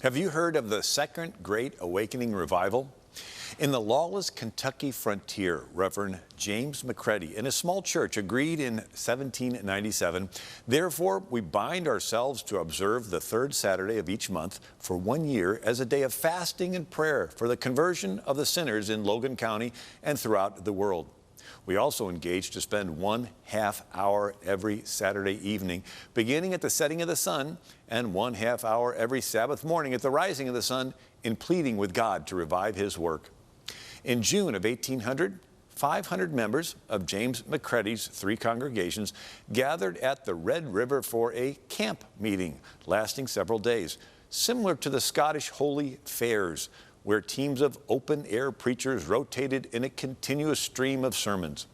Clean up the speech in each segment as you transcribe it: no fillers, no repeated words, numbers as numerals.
Have you heard of the Second Great Awakening Revival? In the lawless Kentucky frontier, Reverend James McCready in a small church agreed in 1797, "Therefore we bind ourselves to observe the third Saturday of each month for 1 year as a day of fasting and prayer for the conversion of the sinners in Logan County and throughout the world. We also engaged to spend 1/2 hour every Saturday evening, beginning at the setting of the sun, and 1/2 hour every Sabbath morning at the rising of the sun, in pleading with God to revive His work." In June of 1800, 500 members of James McCready's 3 congregations gathered at the Red River for a camp meeting lasting several days, similar to the Scottish Holy Fairs, where teams of open-air preachers rotated in a continuous stream of sermons.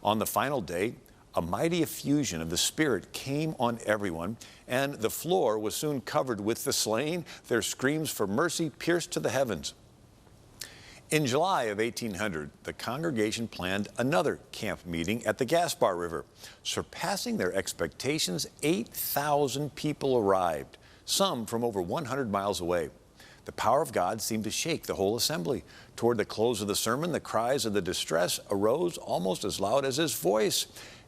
On the final day, a mighty effusion of the Spirit came on everyone, and the floor was soon covered with the slain. Their screams for mercy pierced to the heavens. In July of 1800, the congregation planned another camp meeting at the Gaspar River. Surpassing their expectations, 8,000 people arrived, some from over 100 miles away. The power of God seemed to shake the whole assembly. Toward the close of the sermon, the cries of the distress arose almost as loud as his voice.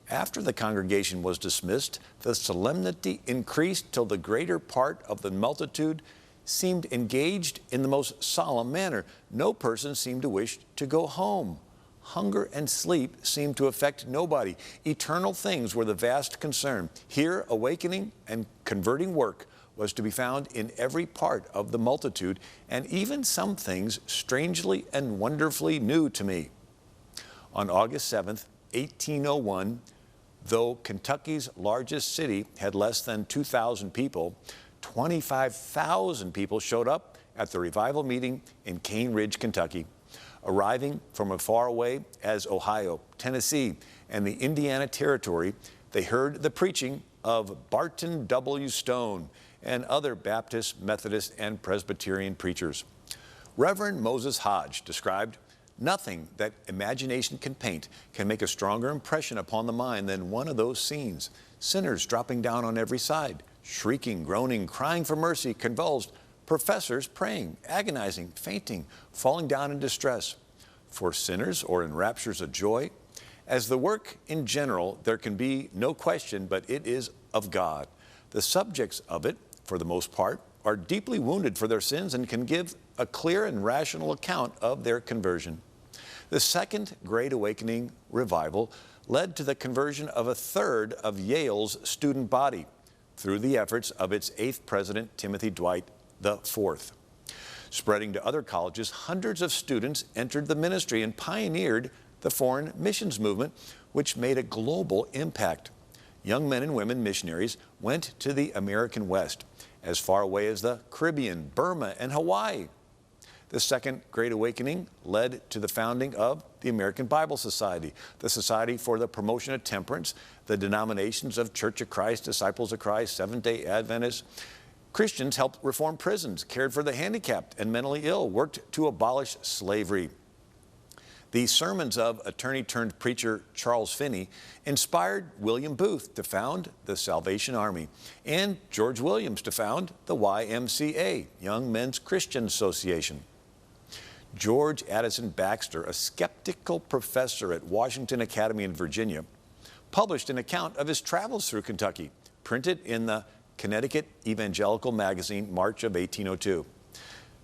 After the congregation was dismissed, the solemnity increased till the greater part of the multitude seemed engaged in the most solemn manner. No person seemed to wish to go home. Hunger and sleep seemed to affect nobody. Eternal things were the vast concern. Here, awakening and converting work was to be found in every part of the multitude, and even some things strangely and wonderfully new to me. On August 7th, 1801, though Kentucky's largest city had less than 2,000 people, 25,000 people showed up at the revival meeting in Cane Ridge, Kentucky. Arriving from as far away as Ohio, Tennessee, and the Indiana Territory, they heard the preaching of Barton W. Stone and other Baptist, Methodist, and Presbyterian preachers. Reverend Moses Hodge described, "Nothing that imagination can paint can make a stronger impression upon the mind than one of those scenes. Sinners dropping down on every side, shrieking, groaning, crying for mercy, convulsed, professors praying, agonizing, fainting, falling down in distress. For sinners or in raptures of joy, as the work in general, there can be no question but it is of God. The subjects of it, for the most part, are deeply wounded for their sins and can give a clear and rational account of their conversion." The Second Great Awakening Revival led to the conversion of a third of Yale's student body through the efforts of its 8th president, Timothy Dwight IV. Spreading to other colleges, hundreds of students entered the ministry and pioneered the foreign missions movement, which made a global impact. Young men and women missionaries went to the American West, as far away as the Caribbean, Burma, and Hawaii. The Second Great Awakening led to the founding of the American Bible Society, the Society for the Promotion of Temperance, the denominations of Church of Christ, Disciples of Christ, Seventh-Day Adventists. Christians helped reform prisons, cared for the handicapped and mentally ill, worked to abolish slavery. The sermons of attorney-turned-preacher Charles Finney inspired William Booth to found the Salvation Army and George Williams to found the YMCA, Young Men's Christian Association. George Addison Baxter, a skeptical professor at Washington Academy in Virginia, published an account of his travels through Kentucky, printed in the Connecticut Evangelical Magazine, March of 1802.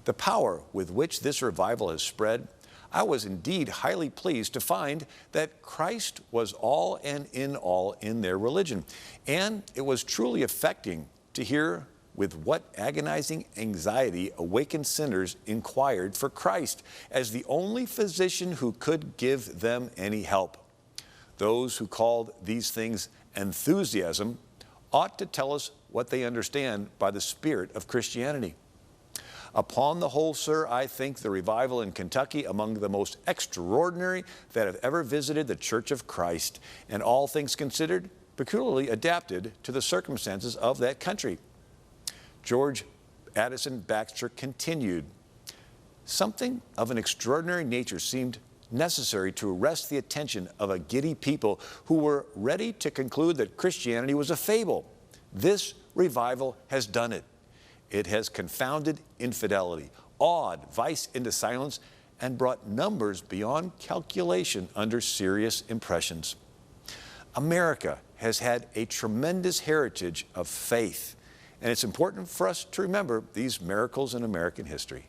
The power with which this revival has spread, I was indeed highly pleased to find that Christ was all and in their religion. And it was truly affecting to hear with what agonizing anxiety awakened sinners inquired for Christ as the only physician who could give them any help. Those who called these things enthusiasm ought to tell us what they understand by the spirit of Christianity. Upon the whole, sir, I think the revival in Kentucky among the most extraordinary that have ever visited the Church of Christ, and all things considered, peculiarly adapted to the circumstances of that country." George Addison Baxter continued, "Something of an extraordinary nature seemed necessary to arrest the attention of a giddy people who were ready to conclude that Christianity was a fable. This revival has done it. It has confounded infidelity, awed vice into silence, and brought numbers beyond calculation under serious impressions. America has had a tremendous heritage of faith, and it's important for us to remember these miracles in American history.